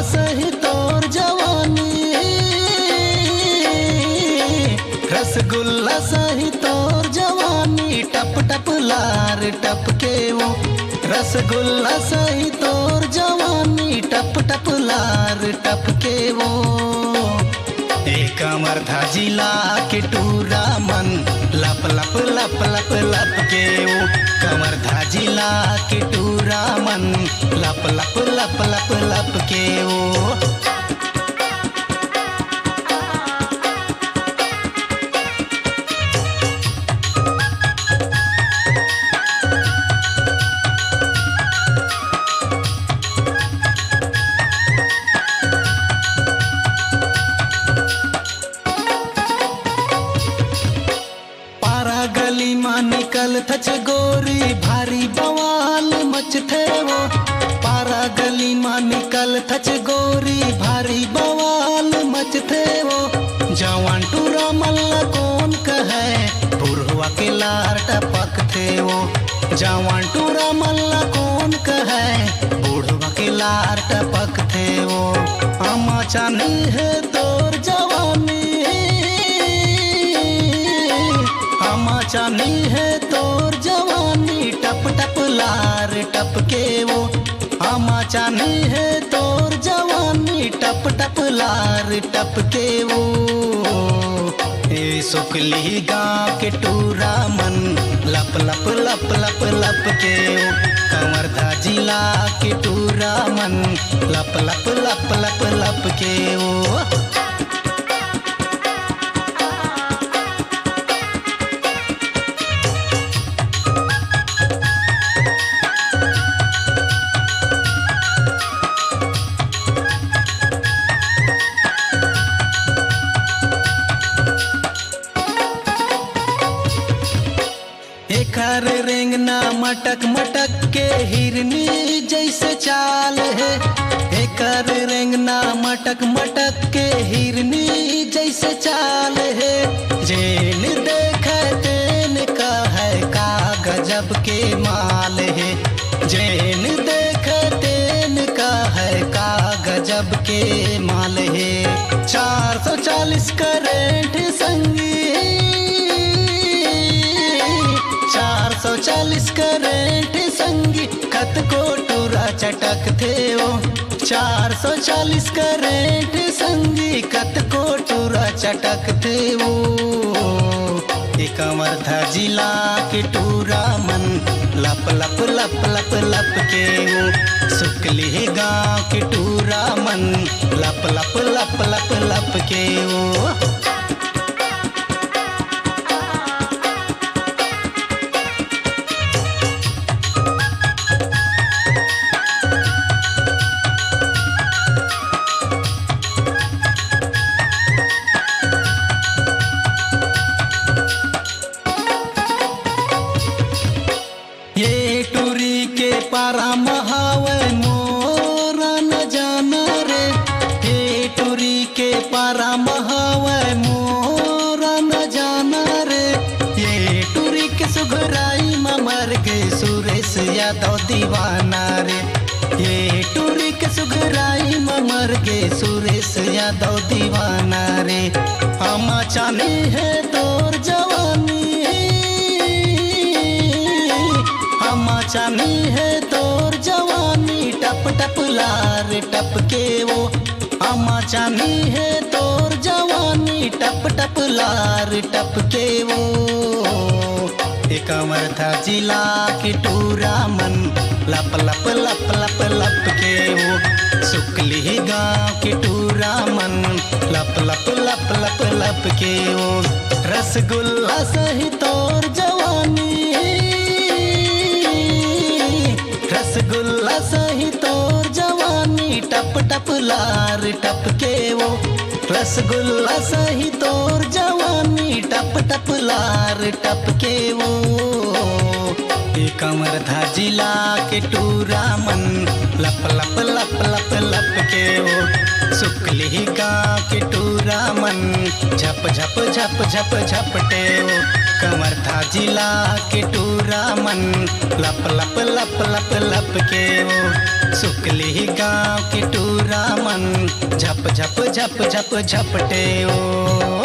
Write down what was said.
सही तोर जवानी, रसगुल्ला सही तोर जवानी, टप टप लार टपके वो। रसगुल्ला सही तोर जवानी, टप टप लार टपके वो। एक अमरधा जिला के टूरा मन, लप लप लप लप लप के वो। कमरधा जिला के टूरा मन, लप लप लप लप लप के वो। गली मां निकल थच गोरी, भारी बवाल मचथे वो। पारा गली मां निकल थच गोरी, भारी बवाल मचथे वो। जवान टूरा मल्ला कौन कहे, बुढ़वा के लार टपक थे वो। जवान टूरा मल्ला कौन कहे, बुढ़वा के लार टपक थे वो। अमा चानी है तोर जवानी, अमा चानी है तोर जवानी, टप टप लार टपके वो। अमा चानी है तोर जवानी, टप टप लार टपके वो। ए सुकली गाँव के टूरा मन, लप लप लप लप लप के वो। कमरधा जिला के टूरा मन, लप लप लप लप लप के वो। एकर रेंगना मटक मटक के हिरनी जैसे चाल है। एकर रेंगना मटक मटक के हिरनी जैसे चाल है। जेन देखे तेन का है, का गजब के माल है। जेन देखे तेन का है, का गजब के माल है। 440 करेंट संगी, 440 करेंट संगी, खत को टूरा चटक थे वो। 440 करेंट संगी, खत को टूरा चटक थे वो। एक अमरधा जिला के टूरा मन, लप लप लप लप लप के वो। सुकली गाँव के टूरा मन, लप लप लप लप लप के वो। ये टूरी के पारा महावे मोरा न जाना रे। ये टूरी के पारा महावे मोरा न जाना रे। ये टूरी के सुघराई में मर गए सुरेश यादव दीवाना रे। ये टूरी के सुघराई में मर गए सुरेश यादव दीवाना रे। अमा चानी है तोर जवानी, अमा चानी है तोर जवानी, टप टप लार टपके वो। अमा चानी है तोर जवानी, टप टप लार टपके वो। एक अमरधा जिला के टूरा मन, लप लप लप लप लप के वो। सुकली गाँव के टूरा मन, लप लप लप लप लप के वो। रसगुल्ला सही तोर जवानी, रसगुल्ला सही तोर जवानी, टप टप लार टपके वो। रसगुल्ला सही तोर जवानी, टप टप लार टपके वो। एक अमरधा जिला के टूरा मन, लप लप लप लप लप के वो। सुकली गाँव के टूरा मन, झप झप झप झप झपटे ओ कंवर था जिला के टूरा मन लप लप लप लप लप के ओ सुकली गांव के टूरा मन झप झप झप झप झपटे ओ।